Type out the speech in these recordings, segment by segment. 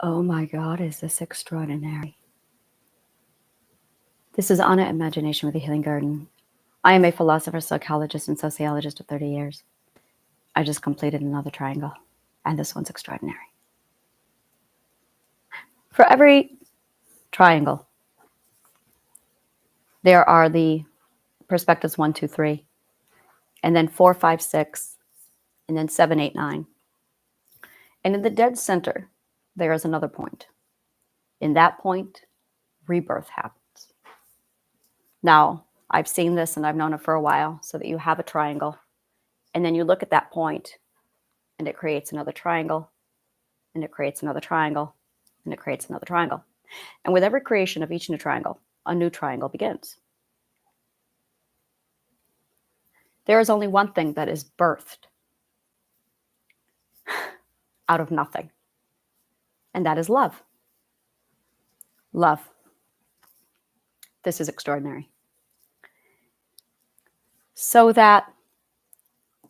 Oh my God, is this extraordinary? This is Anna Imagination with the Healing Garden. I am a philosopher, psychologist, and sociologist of 30 years. I just completed another triangle, and this one's extraordinary. For every triangle, there are the perspectives 1, 2, 3, and then 4, 5, 6, and then 7, 8, 9. And in the dead center, there is another point. In that point, rebirth happens. Now, I've seen this and I've known it for a while, so that you have a triangle, and then you look at that point, and it creates another triangle, and it creates another triangle, and it creates another triangle. And with every creation of each new triangle, a new triangle begins. There is only one thing that is birthed out of nothing, and that is love. Love. This is extraordinary. So that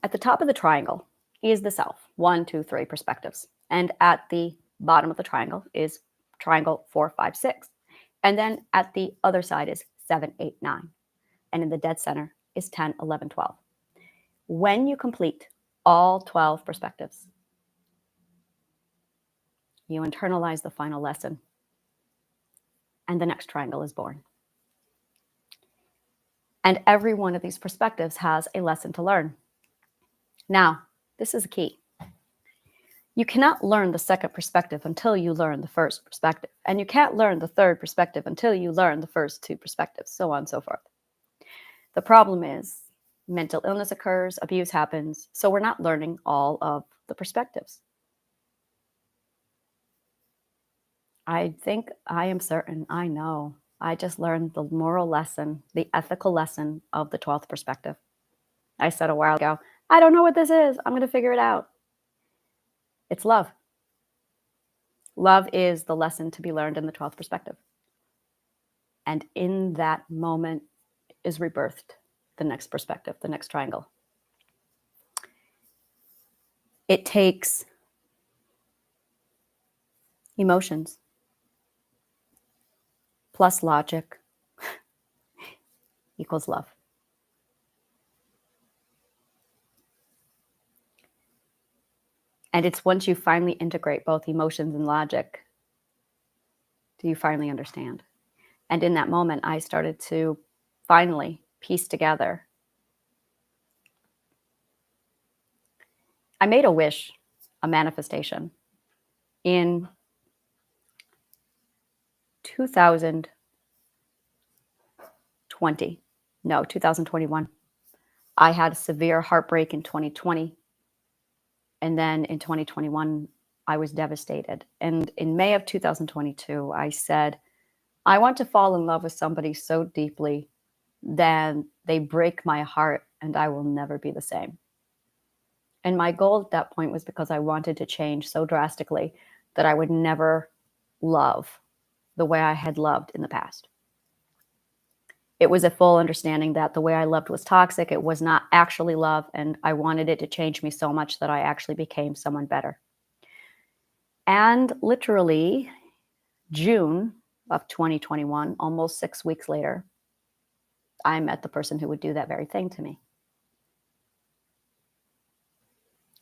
at the top of the triangle is the self, 1, 2, 3 perspectives. And at the bottom of the triangle is triangle 4, 5, 6. And then at the other side is 7, 8, 9. And in the dead center is 10, 11, 12. When you complete all 12 perspectives, you internalize the final lesson, and the next triangle is born. And every one of these perspectives has a lesson to learn. Now, this is the key. You cannot learn the second perspective until you learn the first perspective. And you can't learn the third perspective until you learn the first two perspectives, so on and so forth. The problem is mental illness occurs, abuse happens, so we're not learning all of the perspectives. I think, I am certain, I know. I just learned the moral lesson, the ethical lesson of the 12th perspective. I said a while ago, I don't know what this is. I'm going to figure it out. It's love. Love is the lesson to be learned in the 12th perspective. And in that moment is rebirthed the next perspective, the next triangle. It takes emotions plus logic equals love. And it's once you finally integrate both emotions and logic, do you finally understand. And in that moment, I started to finally piece together. I made a wish, a manifestation, in 2021. I had a severe heartbreak in 2020. And then in 2021, I was devastated. And in May of 2022, I said, I want to fall in love with somebody so deeply that they break my heart and I will never be the same. And my goal at that point was because I wanted to change so drastically that I would never love the way I had loved in the past. It was a full understanding that the way I loved was toxic. It was not actually love. And I wanted it to change me so much that I actually became someone better. And literally June of 2021, almost 6 weeks later, I met the person who would do that very thing to me.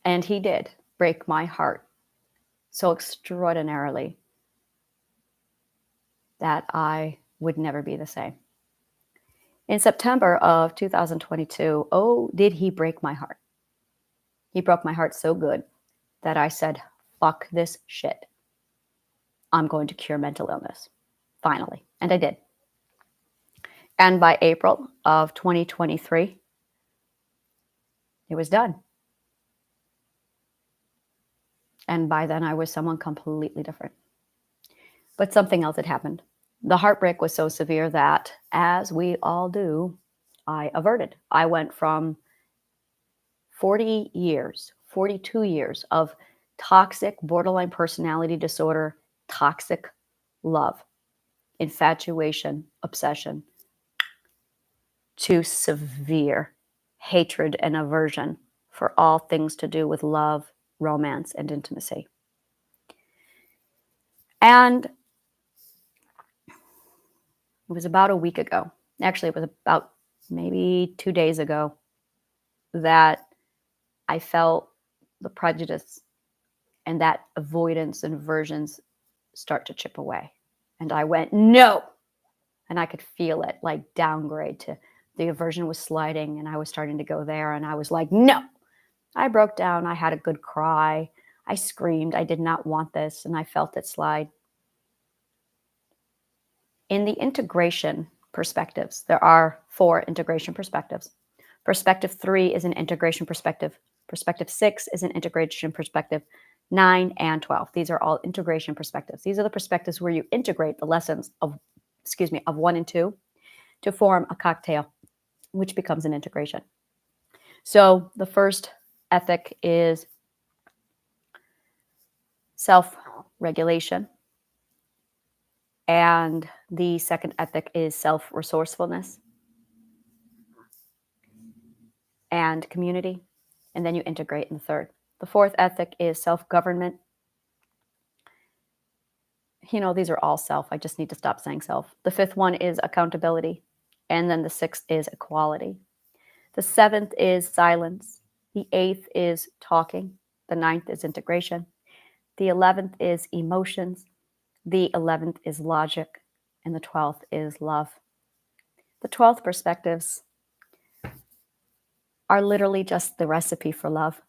And he did break my heart so extraordinarily that I would never be the same. In September of 2022, oh, did he break my heart. He broke my heart so good that I said, fuck this shit. I'm going to cure mental illness, finally. And I did. And by April of 2023, it was done. And by then I was someone completely different. But something else had happened. The heartbreak was so severe that, as we all do, I averted. I went from 42 years of toxic borderline personality disorder, toxic love, infatuation, obsession, to severe hatred and aversion for all things to do with love, romance, and intimacy. And it was about a week ago. Actually, it was about maybe 2 days ago that I felt the prejudice and that avoidance and aversions start to chip away. And I went, no. And I could feel it like downgrade to the aversion was sliding and I was starting to go there. And I was like, no. I broke down. I had a good cry. I screamed. I did not want this. And I felt it slide. In the integration perspectives, there are 4 integration perspectives. Perspective 3 is an integration perspective. Perspective 6 is an integration perspective. 9 and 12. These are all integration perspectives. These are the perspectives where you integrate the lessons of 1 and 2 to form a cocktail, which becomes an integration. So the first ethic is self-regulation. And the second ethic is self-resourcefulness and community. And then you integrate in the third. The fourth ethic is self-government. You know, these are all self. I just need to stop saying self. The fifth one is accountability. And then the sixth is equality. The seventh is silence. The eighth is talking. The ninth is integration. The 11th is emotions. The 11th is logic. And the 12th is love. The 12th perspectives are literally just the recipe for love.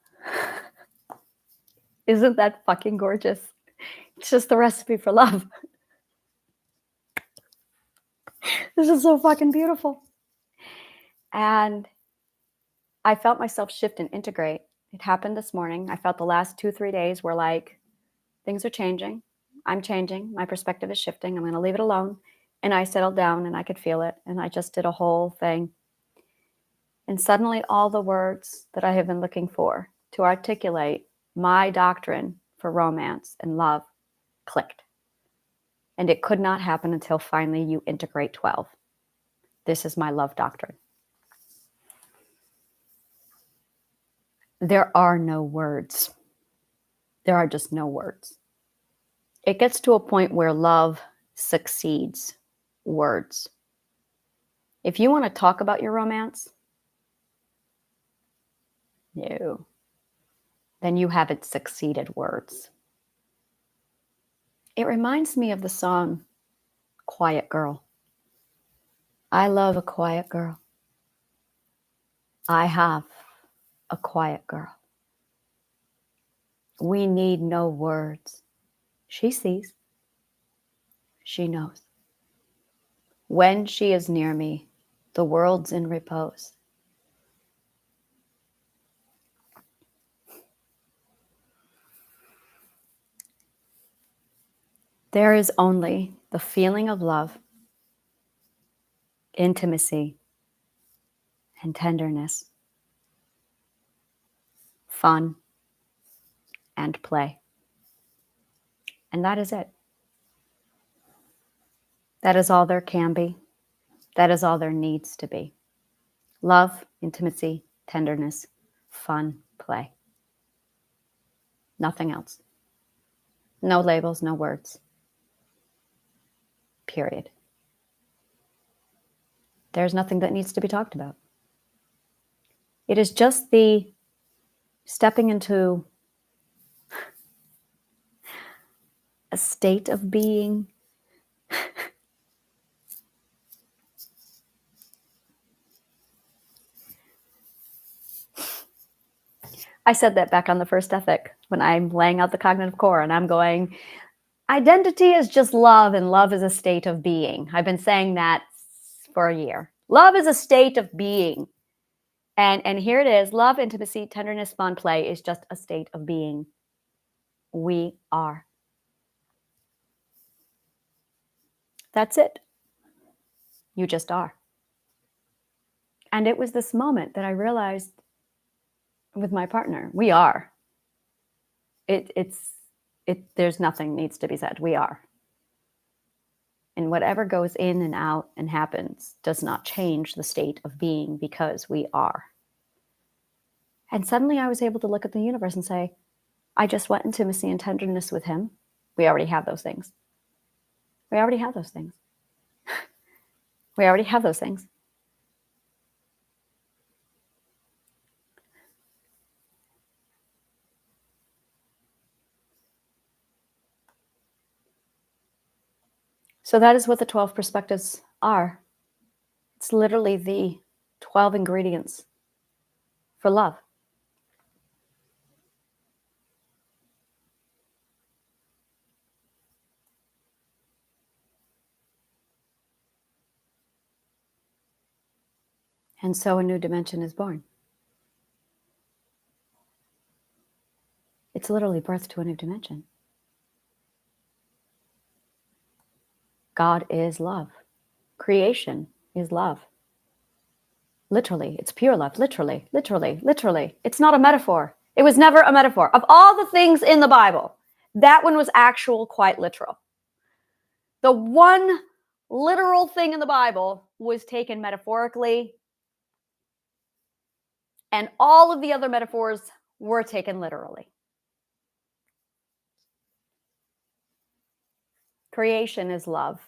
Isn't that fucking gorgeous? It's just the recipe for love. This is so fucking beautiful. And I felt myself shift and integrate. It happened this morning. I felt the last 2-3 days were like, things are changing. I'm changing. My perspective is shifting. I'm going to leave it alone. And I settled down and I could feel it. And I just did a whole thing. And suddenly all the words that I have been looking for to articulate my doctrine for romance and love clicked. And it could not happen until finally you integrate 12. This is my love doctrine. There are no words. There are just no words. It gets to a point where love succeeds words. If you want to talk about your romance, no, then you haven't succeeded words. It reminds me of the song, Quiet Girl. I love a quiet girl. I have a quiet girl. We need no words. She sees. She knows. When she is near me, the world's in repose. There is only the feeling of love, intimacy, and tenderness, fun, and play. And that is it. That is all there can be. That is all there needs to be. Love, intimacy, tenderness, fun, play. Nothing else. No labels, no words. Period. There's nothing that needs to be talked about. It is just the stepping into a state of being. I said that back on the first ethic when I'm laying out the cognitive core and I'm going, identity is just love and love is a state of being. I've been saying that for a year. Love is a state of being. And here it is. Love, intimacy, tenderness, fun, play is just a state of being. We are. That's it. You just are. And it was this moment that I realized with my partner, we are. There's nothing needs to be said. We are. And whatever goes in and out and happens does not change the state of being because we are. And suddenly I was able to look at the universe and say, I just went intimacy and tenderness with him. We already have those things. We already have those things. We already have those things. So that is what the 12 perspectives are. It's literally the 12 ingredients for love. And so a new dimension is born. It's literally birth to a new dimension. God is love. Creation is love. Literally, it's pure love. Literally, literally, literally. It's not a metaphor. It was never a metaphor. Of all the things in the Bible, that one was actual, quite literal. The one literal thing in the Bible was taken metaphorically, and all of the other metaphors were taken literally. Creation is love,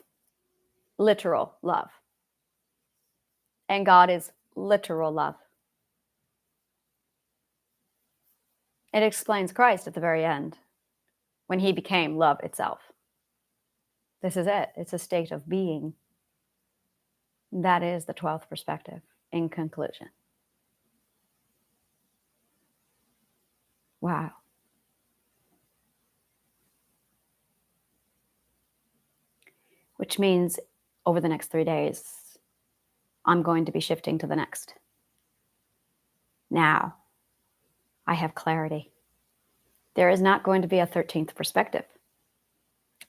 literal love. And God is literal love. It explains Christ at the very end, when he became love itself. This is it. It's a state of being. That is the 12th perspective in conclusion. Wow. Which means over the next 3 days, I'm going to be shifting to the next. Now, I have clarity. There is not going to be a 13th perspective.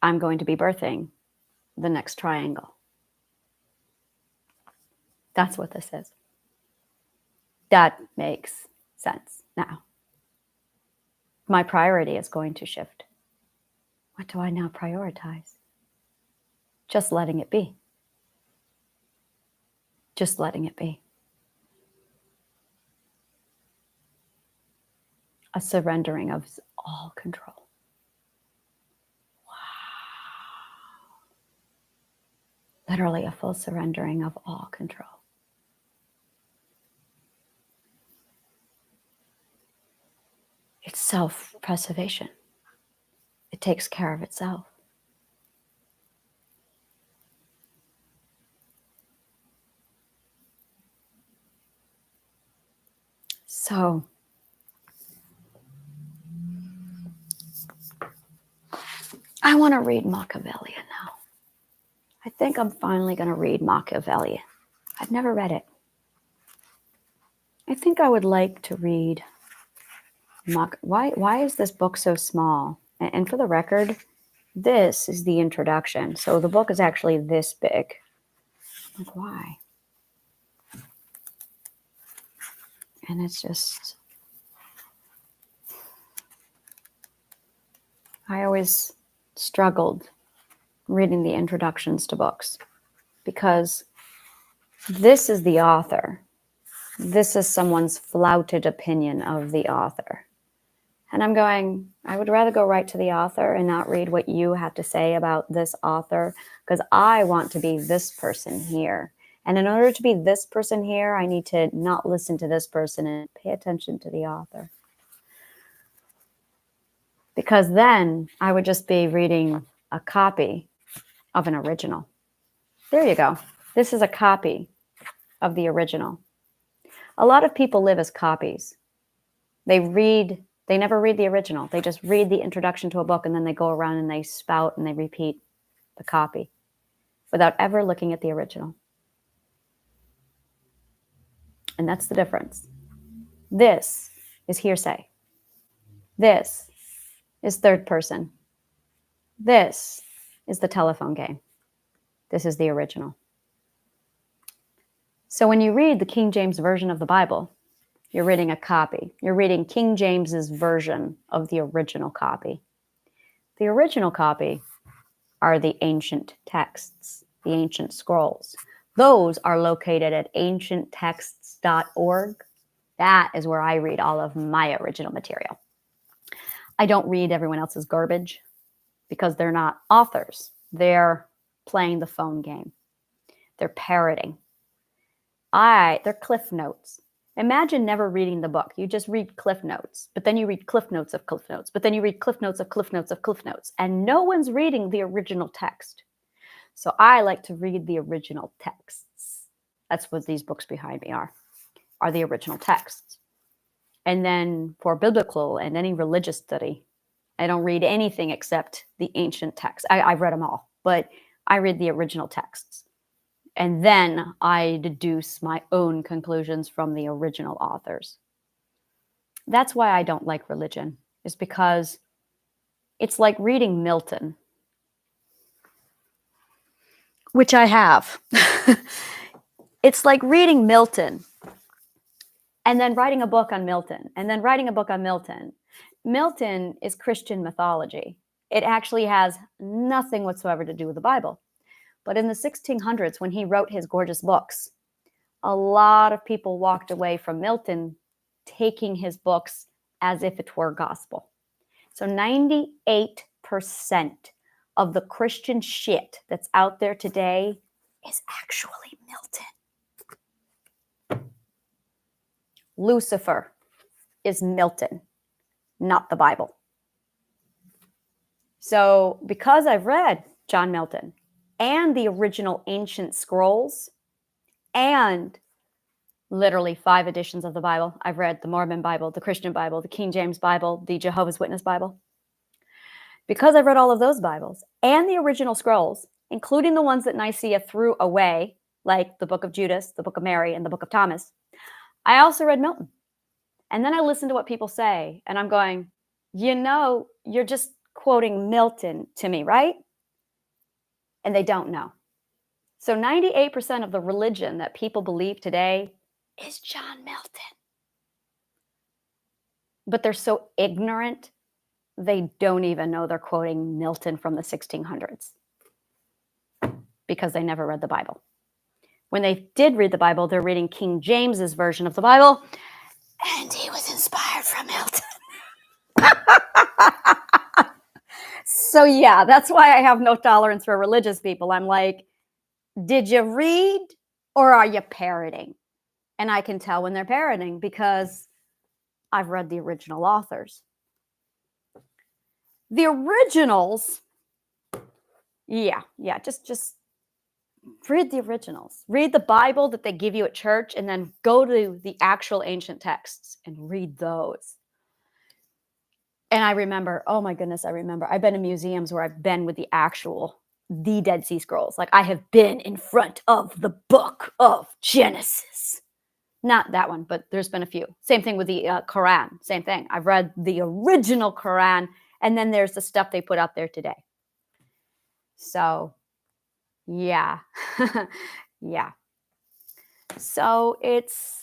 I'm going to be birthing the next triangle. That's what this is. That makes sense now. My priority is going to shift. What do I now prioritize? Just letting it be. Just letting it be. A surrendering of all control. Wow. Literally a full surrendering of all control. It's self-preservation. It takes care of itself. So, I want to read Machiavellian now. I think I'm finally going to read Machiavellian. I've never read it. I think I would like to read Why is this book so small? And for the record, this is the introduction. So the book is actually this big. Like, why? And it's just, I always struggled reading the introductions to books because this is the author. This is someone's flouted opinion of the author. And I'm going, I would rather go right to the author and not read what you have to say about this author, because I want to be this person here. And in order to be this person here, I need to not listen to this person and pay attention to the author. Because then I would just be reading a copy of an original. There you go. This is a copy of the original. A lot of people live as copies. They never read the original. They just read the introduction to a book and then they go around and they spout and they repeat the copy without ever looking at the original. And that's the difference. This is hearsay. This is third person. This is the telephone game. This is the original. So when you read the King James Version of the Bible, you're reading a copy. You're reading King James's version of the original copy. The original copy are the ancient texts, the ancient scrolls. Those are located at ancienttexts.org. That is where I read all of my original material. I don't read everyone else's garbage because they're not authors. They're playing the phone game. They're parroting. They're cliff notes. Imagine never reading the book. You just read cliff notes, but then you read cliff notes of cliff notes, but then you read cliff notes of cliff notes of cliff notes, and no one's reading the original text. So I like to read the original texts. That's what these books behind me are the original texts. And then for biblical and any religious study, I don't read anything except the ancient texts. I've read them all, but I read the original texts. And then I deduce my own conclusions from the original authors. That's why I don't like religion, is because it's like reading Milton, which I have. It's like reading Milton and then writing a book on Milton and then writing a book on Milton. Milton is Christian mythology. It actually has nothing whatsoever to do with the Bible. But in the 1600s, when he wrote his gorgeous books, a lot of people walked away from Milton taking his books as if it were gospel. So 98% of the Christian shit that's out there today is actually Milton. Lucifer is Milton, not the Bible. So because I've read John Milton and the original ancient scrolls and literally 5 editions of the Bible, I've read the Mormon Bible, the Christian Bible, the King James Bible, the Jehovah's Witness Bible. Because I've read all of those Bibles and the original scrolls, including the ones that Nicaea threw away, like the Book of Judas, the Book of Mary, and the Book of Thomas, I also read Milton. And then I listen to what people say, and I'm going, you're just quoting Milton to me, right? And they don't know. So 98% of the religion that people believe today is John Milton. But they're so ignorant, they don't even know they're quoting Milton from the 1600s because they never read the Bible. When they did read the Bible, they're reading King James's version of the Bible, and he was inspired from Milton. So yeah, that's why I have no tolerance for religious people. I'm like, did you read or are you parroting? And I can tell when they're parroting because I've read the original authors. The originals, yeah, just read the originals. Read the Bible that they give you at church and then go to the actual ancient texts and read those. And I remember, oh my goodness, I've been in museums where I've been with the Dead Sea Scrolls. Like I have been in front of the book of Genesis. Not that one, but there's been a few. Same thing with the Quran. Same thing. I've read the original Quran, and then there's the stuff they put out there today. So, yeah. Yeah. So it's...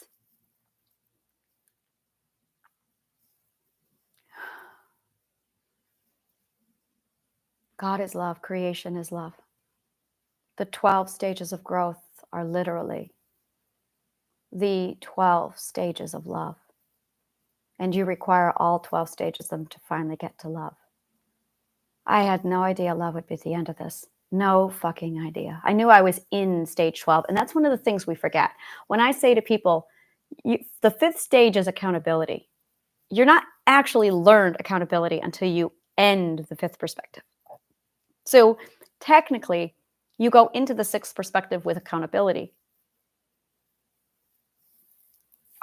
God is love. Creation is love. The 12 stages of growth are literally the 12 stages of love. And you require all 12 stages of them to finally get to love. I had no idea love would be the end of this. No fucking idea. I knew I was in stage 12. And that's one of the things we forget. When I say to people, the 5th stage is accountability. You're not actually learned accountability until you end the 5th perspective. So technically, you go into the 6th perspective with accountability.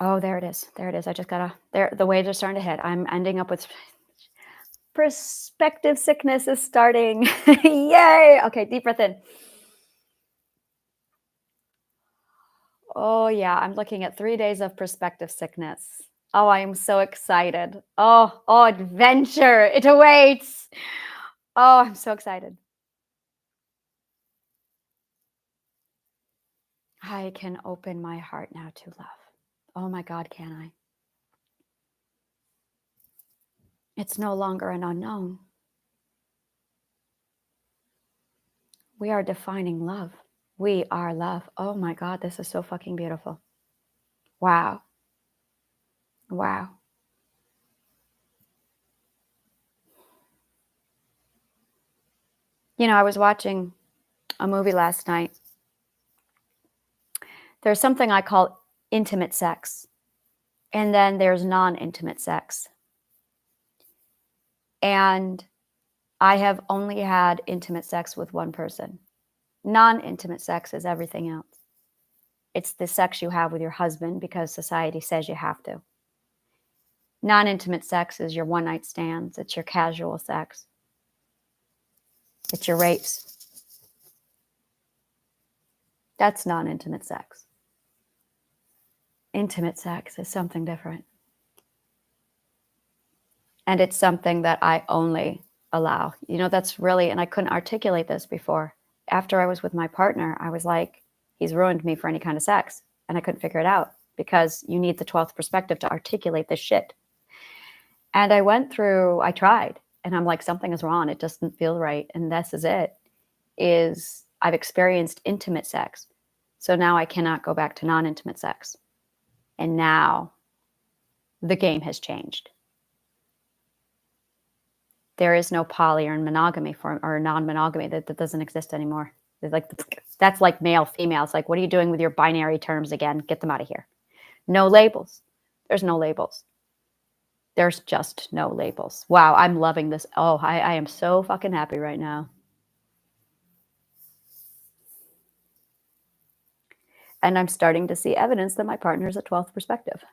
Oh, there it is. There it is. I just the waves are starting to hit. I'm ending up with perspective sickness is starting. Yay. Okay, deep breath in. Oh yeah, I'm looking at 3 days of perspective sickness. Oh, I am so excited. Oh, adventure. It awaits. Oh, I'm so excited. I can open my heart now to love. Oh my God, can I? It's no longer an unknown. We are defining love. We are love. Oh my God, this is so fucking beautiful. Wow. Wow. You know, I was watching a movie last night. There's something I call intimate sex, and then there's non-intimate sex. And I have only had intimate sex with one person. Non-intimate sex is everything else. It's the sex you have with your husband because society says you have to. Non-intimate sex is your one-night stands. It's your casual sex. It's your rapes. That's non-intimate sex. Intimate sex is something different. And it's something that I only allow. You know, that's really, and I couldn't articulate this before. After I was with my partner, I was like, he's ruined me for any kind of sex. And I couldn't figure it out because you need the 12th perspective to articulate this shit. And I tried, and I'm like, something is wrong. It doesn't feel right. And this is it, is I've experienced intimate sex. So now I cannot go back to non-intimate sex. And now the game has changed. There is no poly or monogamy or non-monogamy. That doesn't exist anymore. Like, that's like male, female. It's like, what are you doing with your binary terms again? Get them out of here. No labels. There's no labels. There's just no labels. Wow, I'm loving this. Oh, I am so fucking happy right now. And I'm starting to see evidence that my partner is a 12th perspective.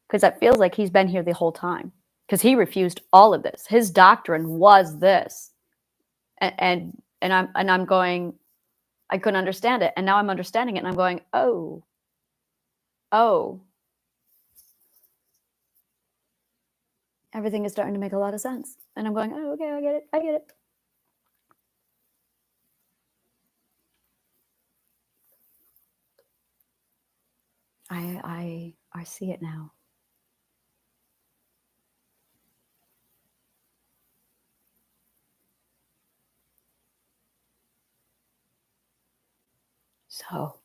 Because that feels like he's been here the whole time. Because he refused all of this. His doctrine was this. And I'm going, I couldn't understand it. And now I'm understanding it. And I'm going, oh. Everything is starting to make a lot of sense. And I'm going, oh, okay, I get it. I see it now. So,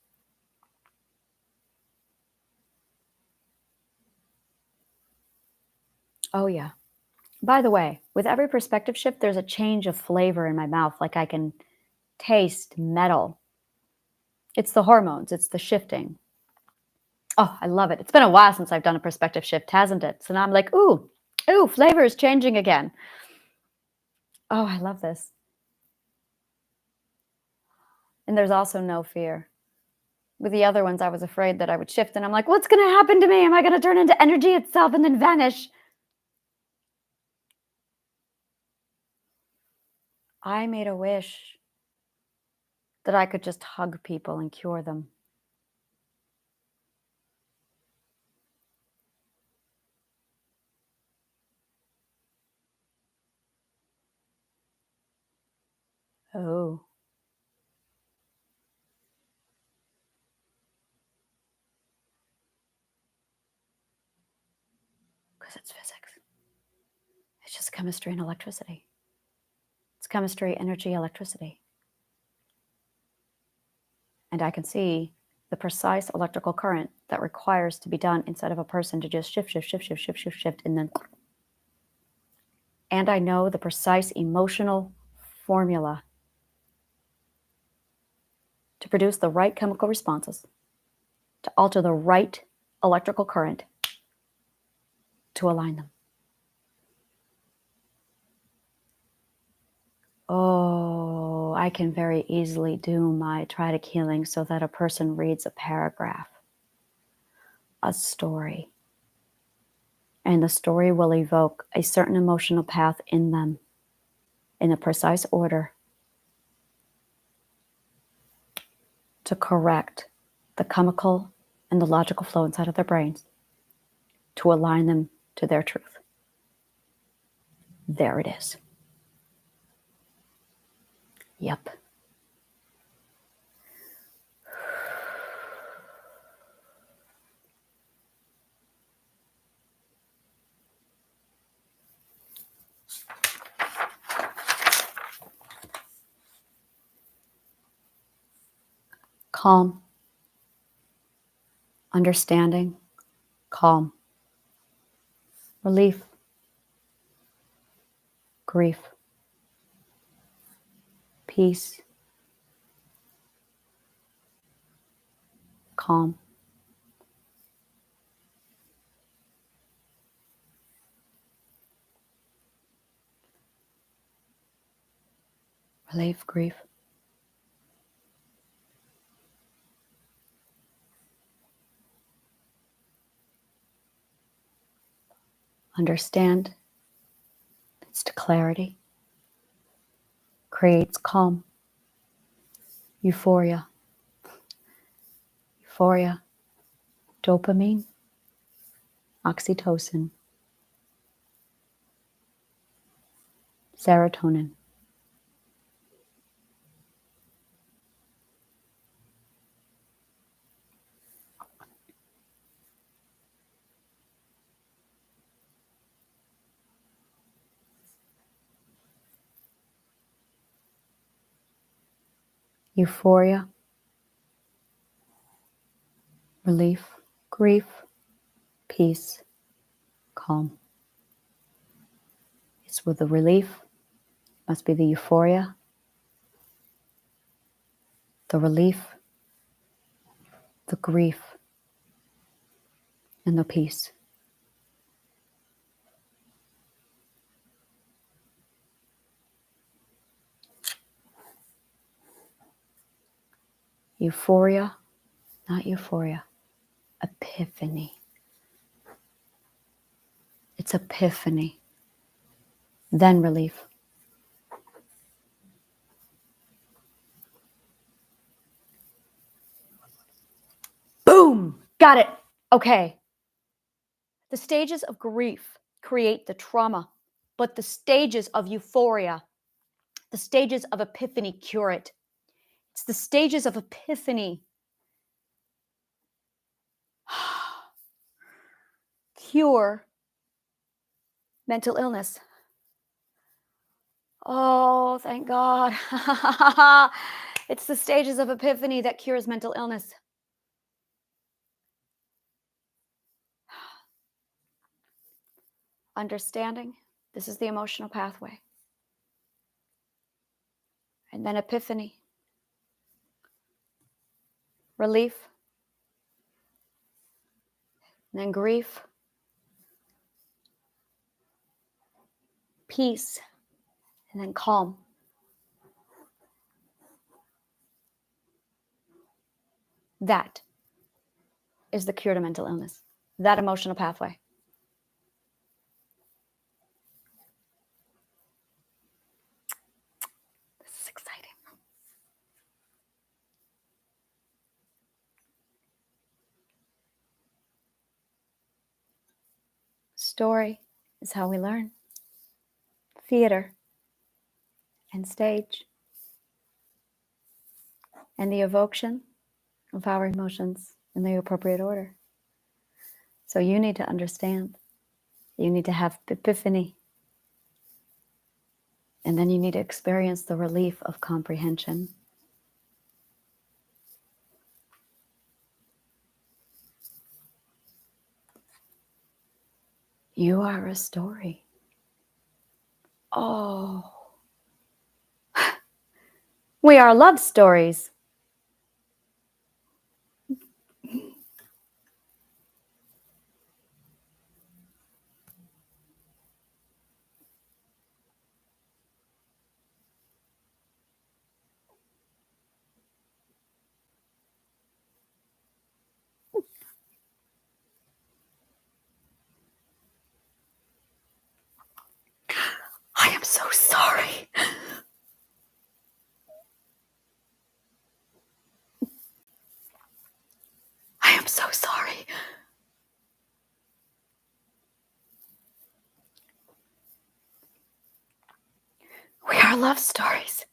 oh yeah. By the way, with every perspective shift, there's a change of flavor in my mouth. Like I can taste metal. It's the hormones. It's the shifting. Oh, I love it. It's been a while since I've done a perspective shift, hasn't it? So now I'm like, ooh, flavor is changing again. Oh, I love this. And there's also no fear. With the other ones, I was afraid that I would shift. And I'm like, what's going to happen to me? Am I going to turn into energy itself and then vanish? I made a wish that I could just hug people and cure them. Oh. Because it's physics. It's just chemistry and electricity. It's chemistry, energy, electricity. And I can see the precise electrical current that requires to be done instead of a person to just shift, and then. And I know the precise emotional formula to produce the right chemical responses, to alter the right electrical current, to align them. Oh, I can very easily do my triadic healing so that a person reads a paragraph, a story, and the story will evoke a certain emotional path in them in a precise order to correct the chemical and the logical flow inside of their brains to align them to their truth. There it is. Yep. Calm. Understanding. Calm. Relief. Grief. peace, calm. Relief, grief. Understand leads to clarity, creates calm, euphoria, dopamine, oxytocin, serotonin. Euphoria, relief, grief, peace, calm. It's with the relief, must be the euphoria, the relief, the grief, and the peace. Euphoria, not euphoria, epiphany. It's epiphany. Then relief. Boom! Got it. Okay. The stages of grief create the trauma, but the stages of euphoria, the stages of epiphany cure it. It's the stages of epiphany cure mental illness. Oh, thank God. It's the stages of epiphany that cures mental illness. Understanding, this is the emotional pathway. And then epiphany, relief, and then grief, peace, and then calm. That is the cure to mental illness, that emotional pathway. This is exciting. Story is how we learn. Theater and stage and the evocation of our emotions in the appropriate order. So you need to understand. You need to have epiphany. And then you need to experience the relief of comprehension. You are a story. Oh. We are love stories. I am so sorry. I am so sorry. We are love stories.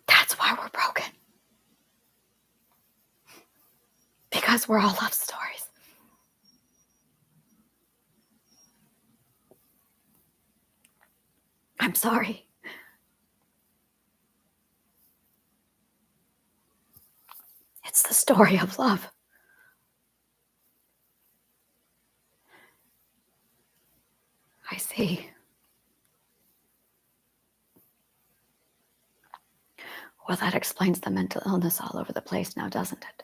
That's why we're broken. Because we're all love stories. I'm sorry. It's the story of love. I I see. Well, that explains the mental illness all over the place now, doesn't it?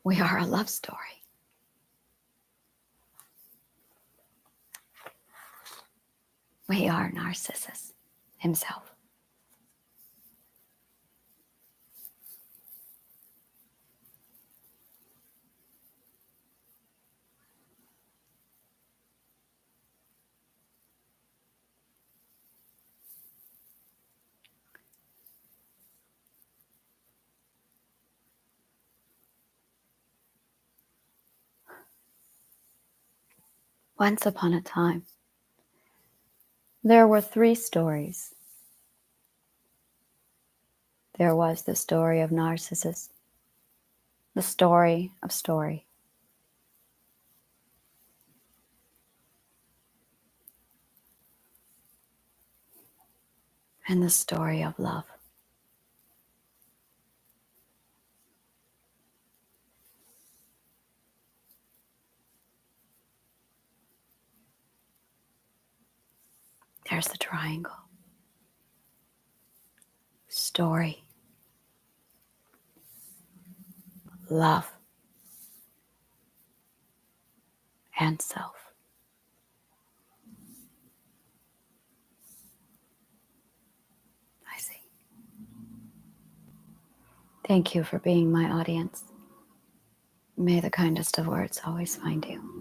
We are a love story. We are Narcissus himself. Once upon a time, there were 3 stories. There was the story of Narcissus, the story of story, and the story of love. There's the triangle. Story, love, and self. I see. Thank you for being my audience. May the kindest of words always find you.